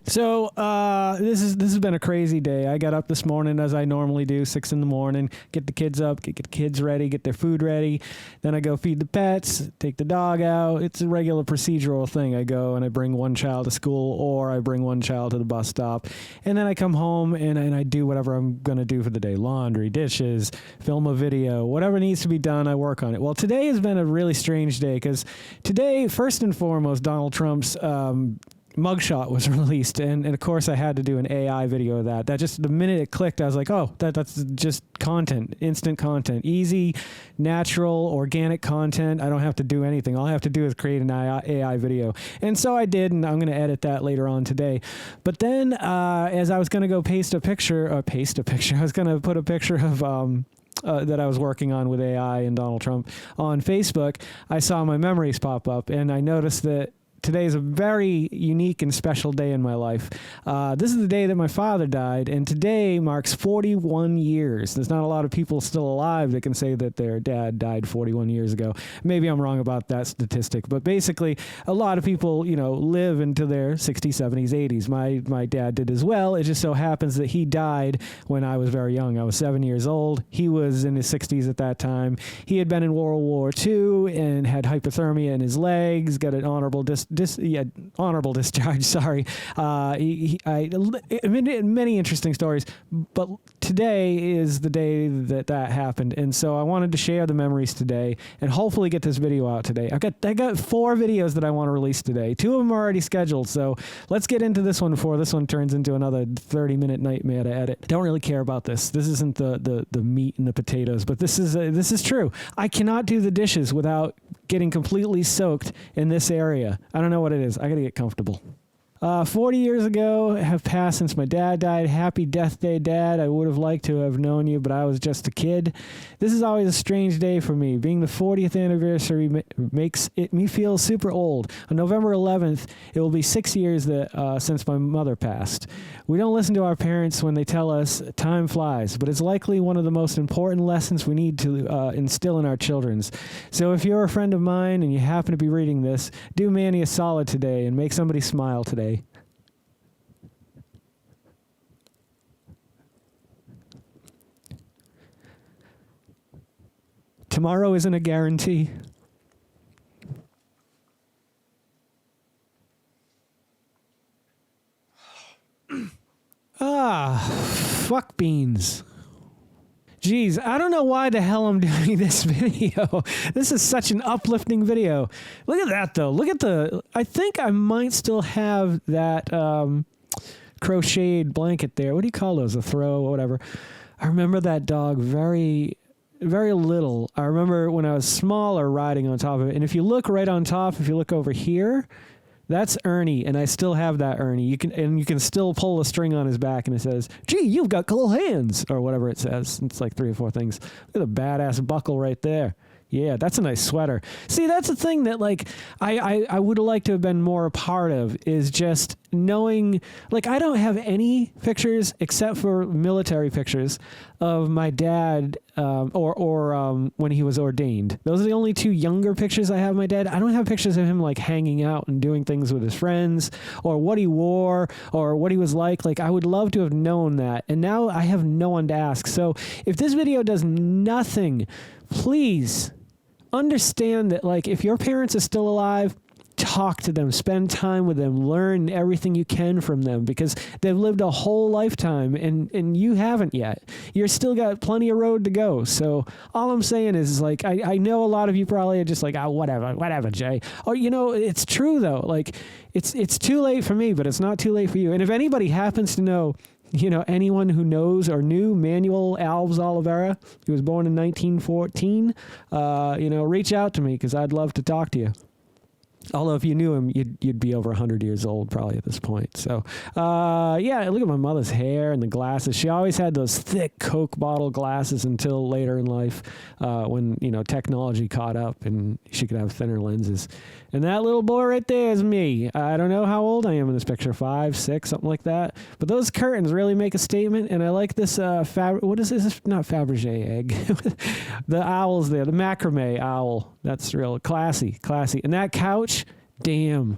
So this has been a crazy day. I got up this morning as I normally do, 6 a.m, get the kids up, get the kids ready, get their food ready. Then I go feed the pets, take the dog out. It's a regular procedural thing. I go and I bring one child to school, or I bring one child to the bus stop. And then I come home and I do whatever I'm going to do for the day. Laundry, dishes, film a video, whatever needs to be done, I work on it. Well, today has been a really strange day because today, first and foremost, Donald Trump's mugshot was released, and of course I had to do an AI video of that. That just the minute it clicked, I was like, oh, that's just content, instant content, easy, natural, organic content. I don't have to do anything. All I have to do is create an AI video. And so I did, and I'm going to edit that later on today. But then as I was going to go paste a picture, I was going to put a picture of that I was working on with AI and Donald Trump on Facebook, I saw my memories pop up, and I noticed that today is a very unique and special day in my life. This is the day that my father died, and today marks 41 years. There's not a lot of people still alive that can say that their dad died 41 years ago. Maybe I'm wrong about that statistic, but basically a lot of people, live into their 60s, 70s, 80s. My dad did as well. It just so happens that he died when I was very young. I was 7 years old. He was in his 60s at that time. He had been in World War II and had hypothermia in his legs, got an honorable discharge. Sorry. Many interesting stories, but today is the day that happened, and so I wanted to share the memories today, and hopefully get this video out today. I got 4 videos that I want to release today. 2 of them are already scheduled, so let's get into this one before this one turns into another 30-minute nightmare to edit. Don't really care about this. This isn't the meat and the potatoes, but this is true. I cannot do the dishes without getting completely soaked in this area. I don't know what it is. I got to get comfortable. 40 years ago have passed since my dad died. Happy death day, Dad. I would have liked to have known you, but I was just a kid. This is always a strange day for me. Being the 40th anniversary makes me feel super old. On November 11th, it will be 6 years since my mother passed. We don't listen to our parents when they tell us time flies, but it's likely one of the most important lessons we need to instill in our children's. So if you're a friend of mine and you happen to be reading this, do Manny a solid today and make somebody smile today. Tomorrow isn't a guarantee. Fuck beans. Jeez, I don't know why the hell I'm doing this video. This is such an uplifting video. Look at that, though. Look at I think I might still have that crocheted blanket there. What do you call those? A throw or whatever. I remember that dog very little. I remember when I was smaller riding on top of it. And if you look right on top, if you look over here, that's Ernie, and I still have that Ernie. You can still pull a string on his back, and it says, "Gee, you've got cool hands," or whatever it says. It's like 3 or 4 things. Look at the badass buckle right there. Yeah, that's a nice sweater. See, that's the thing that, I would have liked to have been more a part of, is just knowing, I don't have any pictures except for military pictures of my dad or when he was ordained. Those are the only 2 younger pictures I have of my dad. I don't have pictures of him, hanging out and doing things with his friends, or what he wore, or what he was like. I would love to have known that, and now I have no one to ask. So if this video does nothing, please understand that, if your parents are still alive, talk to them, spend time with them, learn everything you can from them, because they've lived a whole lifetime and you haven't yet. You're still got plenty of road to go. So all I'm saying is, I know a lot of you probably are just whatever, Jay. Oh, it's true though. It's too late for me, but it's not too late for you. And if anybody happens to know, anyone who knows or knew Mauel Alves Oliveira, he was born in 1914, reach out to me, because I'd love to talk to you. Although if you knew him, you'd be over 100 years old probably at this point. So, look at my mother's hair and the glasses. She always had those thick Coke bottle glasses until later in life when, technology caught up and she could have thinner lenses. And that little boy right there is me. I don't know how old I am in this picture, 5, 6, something like that. But those curtains really make a statement, and I like this, what is this? Not Fabergé egg. The owls there, the macrame owl. That's real classy. And that couch, damn.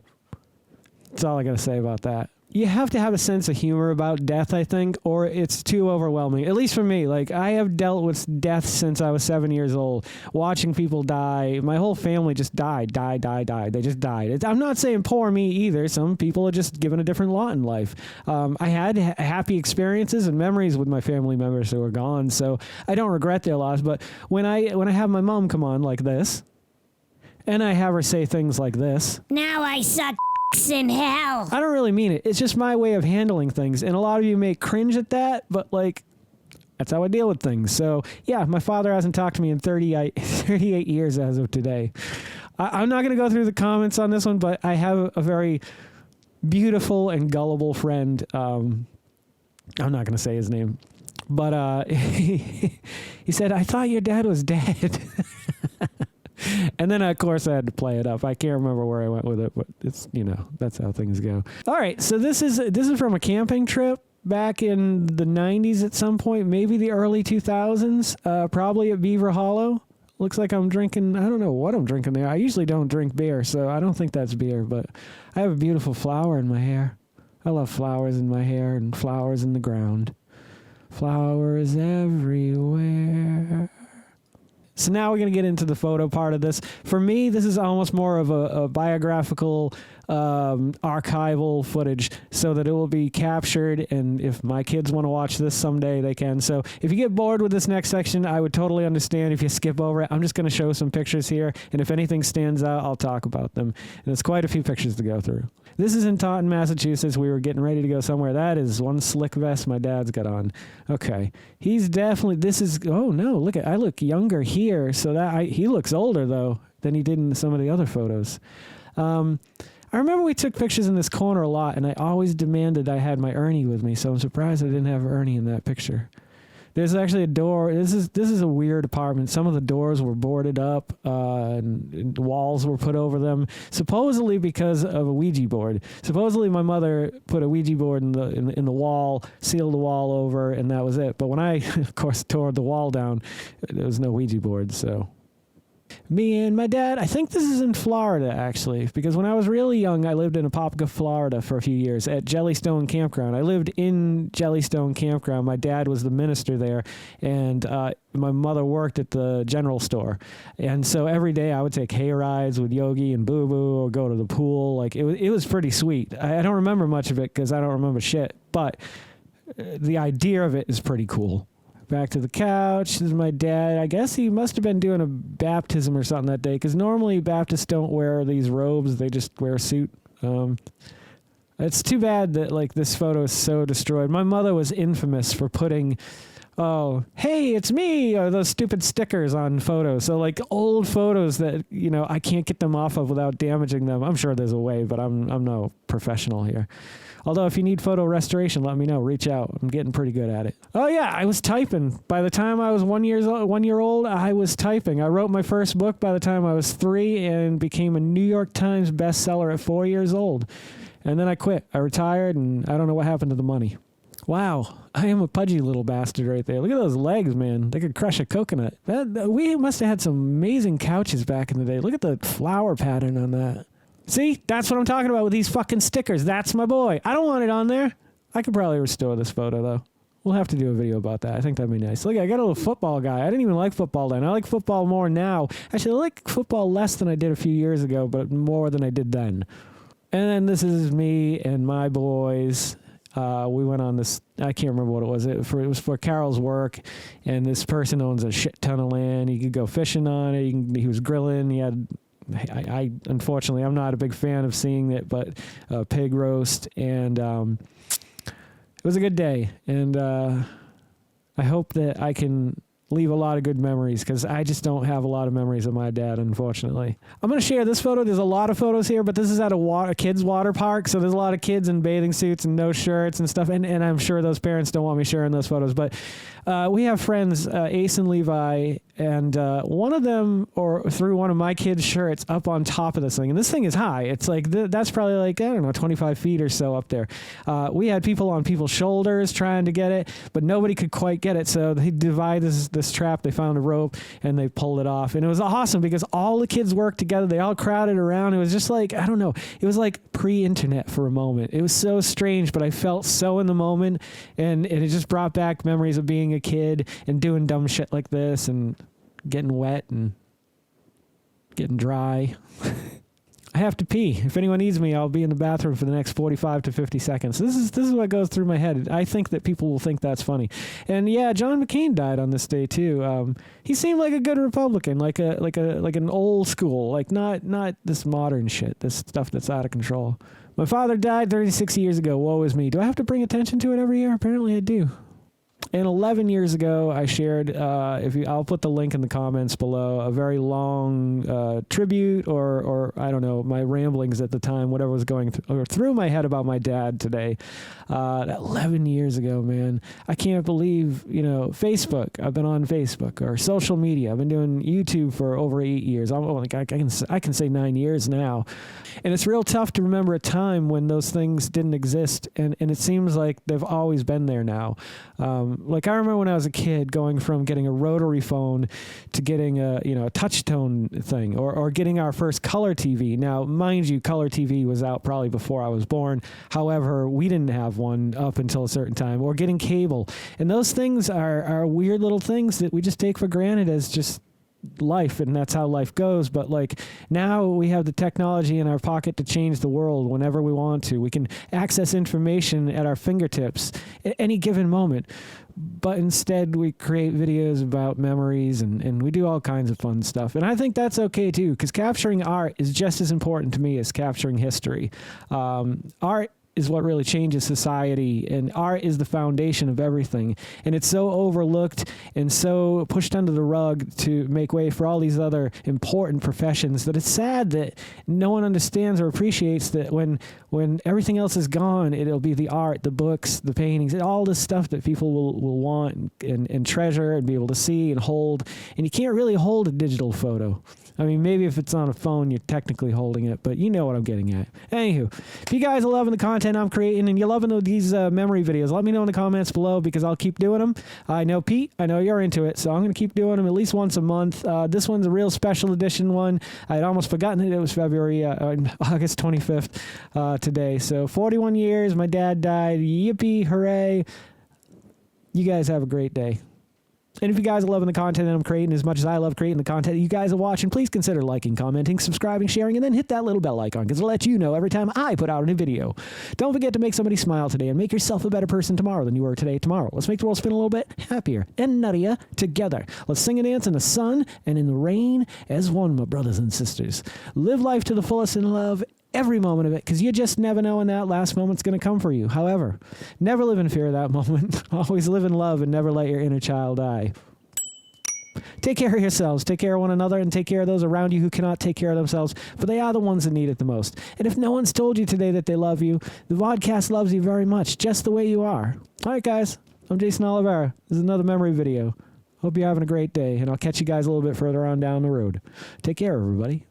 That's all I got to say about that. You have to have a sense of humor about death, I think, or it's too overwhelming. At least for me. Like, I have dealt with death since I was 7 years old. Watching people die. My whole family just died. They just died. I'm not saying poor me either. Some people are just given a different lot in life. I had happy experiences and memories with my family members who are gone, so I don't regret their loss. But when I have my mom come on like this, and I have her say things like this. Now I suck in hell. I don't really mean it. It's just my way of handling things. And a lot of you may cringe at that, but like, that's how I deal with things. So yeah, my father hasn't talked to me in 38 years as of today. I'm not going to go through the comments on this one, but I have a very beautiful and gullible friend. I'm not going to say his name, but he said, I thought your dad was dead. And then, of course, I had to play it up. I can't remember where I went with it, but it's, that's how things go. All right, so this is from a camping trip back in the 90s at some point, maybe the early 2000s, probably at Beaver Hollow. Looks like I'm drinking, I don't know what I'm drinking there. I usually don't drink beer, so I don't think that's beer, but I have a beautiful flower in my hair. I love flowers in my hair and flowers in the ground. Flowers everywhere. So now we're going to get into the photo part of this. For me, this is almost more of a biographical, archival footage so that it will be captured. And if my kids want to watch this someday, they can. So if you get bored with this next section, I would totally understand if you skip over it. I'm just going to show some pictures here. And if anything stands out, I'll talk about them. And there's quite a few pictures to go through. This is in Taunon, Massachusetts. We were getting ready to go somewhere. That is one slick vest my dad's got on. Okay. He's definitely, oh no, I look younger here. So he looks older though than he did in some of the other photos. I remember we took pictures in this corner a lot, and I always demanded I had my Ernie with me, so I'm surprised I didn't have Ernie in that picture. There's actually a door. This is a weird apartment. Some of the doors were boarded up, and walls were put over them, supposedly because of a Ouija board. Supposedly my mother put a Ouija board in the wall, sealed the wall over, and that was it. But when I, of course, tore the wall down, there was no Ouija board, so... Me and my dad, I think this is in Florida, actually, because when I was really young, I lived in Apopka, Florida for a few years at Jellystone Campground. I lived in Jellystone Campground. My dad was the minister there, and my mother worked at the general store. And so every day I would take hay rides with Yogi and Boo Boo or go to the pool. Like, it was pretty sweet. I don't remember much of it because I don't remember shit, but the idea of it is pretty cool. Back to the couch. This is my dad. I guess he must have been doing a baptism or something that day, because normally Baptists don't wear these robes. They just wear a suit. It's too bad that this photo is so destroyed. My mother was infamous for putting, oh, hey, it's me, or those stupid stickers on photos. So old photos that, I can't get them off of without damaging them. I'm sure there's a way, but I'm no professional here. Although if you need photo restoration, let me know. Reach out. I'm getting pretty good at it. Oh yeah, I was typing. By the time I was 1 year old, I was typing. I wrote my first book by the time I was 3 and became a New York Times bestseller at 4 years old. And then I quit. I retired, and I don't know what happened to the money. Wow, I am a pudgy little bastard right there. Look at those legs, man. They could crush a coconut. We must have had some amazing couches back in the day. Look at the flower pattern on that. See, that's what I'm talking about with these fucking stickers. That's my boy. I don't want it on there. I could probably restore this photo, though. We'll have to do a video about that. I think that'd be nice. Look, I got a little football guy. I didn't even like football then. I like football more now. Actually, I like football less than I did a few years ago, but more than I did then. And then this is me and my boys. We went on this, I can't remember what it was. It was for Carol's work, and this person owns a shit ton of land. You could go fishing on it. He was grilling. He had... I unfortunately, I'm not a big fan of seeing it, but pig roast, and it was a good day, and I hope that I can leave a lot of good memories, because I just don't have a lot of memories of my dad, unfortunately. I'm going to share this photo. There's a lot of photos here, but this is at a kids' water park, so there's a lot of kids in bathing suits and no shirts and stuff, and I'm sure those parents don't want me sharing those photos, but we have friends, Ace and Levi, and one of them, or threw one of my kids' shirts up on top of this thing. And this thing is high. It's like, that's probably like, I don't know, 25 feet or so up there. We had people on people's shoulders trying to get it, but nobody could quite get it. So they divided this trap. They found a rope and they pulled it off. And it was awesome because all the kids worked together. They all crowded around. It was just like, I don't know. It was like pre-internet for a moment. It was so strange, but I felt so in the moment. And it just brought back memories of being a kid and doing dumb shit like this and getting wet and getting dry. I have to pee. If anyone needs me, I'll be in the bathroom for the next 45 to 50 seconds. This is what goes through my head. I think that people will think that's funny. And yeah, John McCain died on this day too. He seemed like a good Republican, like an old school, like not this modern shit, this stuff that's out of control. My father died 36 years ago. Woe is me. Do I have to bring attention to it every year? Apparently I do. And 11 years ago, I shared, I'll put the link in the comments below, a very long tribute or I don't know, my ramblings at the time, whatever was going through my head about my dad today. 11 years ago, man. I can't believe, Facebook. I've been on Facebook or social media. I've been doing YouTube for over 8 years. I can say 9 years now. And it's real tough to remember a time when those things didn't exist. And it seems like they've always been there now. Like I remember when I was a kid going from getting a rotary phone to getting a touch tone thing or getting our first color TV. Now, mind you, color TV was out probably before I was born. However, we didn't have one up until a certain time, or getting cable. And those things are weird little things that we just take for granted as just life, and that's how life goes. But like now we have the technology in our pocket to change the world whenever we want to. We can access information at our fingertips at any given moment. But instead we create videos about memories and we do all kinds of fun stuff. And I think that's okay too, because capturing art is just as important to me as capturing history. Art is what really changes society, and art is the foundation of everything. And it's so overlooked and so pushed under the rug to make way for all these other important professions that it's sad that no one understands or appreciates that when everything else is gone, it'll be the art, the books, the paintings, all this stuff that people will want and treasure and be able to see and hold. And you can't really hold a digital photo. I mean, maybe if it's on a phone, you're technically holding it, but you know what I'm getting at. Anywho, if you guys are loving the content I'm creating and you're loving these memory videos, let me know in the comments below because I'll keep doing them. I know, Pete, I know you're into it, so I'm going to keep doing them at least once a month. This one's a real special edition one. I'd almost forgotten it was August 25th today. So 41 years, my dad died. Yippee, hooray. You guys have a great day. And if you guys are loving the content that I'm creating as much as I love creating the content that you guys are watching, please consider liking, commenting, subscribing, sharing, and then hit that little bell icon because it'll let you know every time I put out a new video. Don't forget to make somebody smile today and make yourself a better person tomorrow than you were today tomorrow. Let's make the world spin a little bit happier and nuttier together. Let's sing and dance in the sun and in the rain as one, my brothers and sisters. Live life to the fullest and love every moment of it, because you just never know when that last moment's going to come for you. However, never live in fear of that moment. Always live in love and never let your inner child die. Take care of yourselves, take care of one another, and take care of those around you who cannot take care of themselves, for they are the ones that need it the most. And if no one's told you today that they love you, the Vodkast loves you very much, just the way you are. All right, guys, I'm Jason Oliveira. This is another memory video. Hope you're having a great day, and I'll catch you guys a little bit further on down the road. Take care, everybody.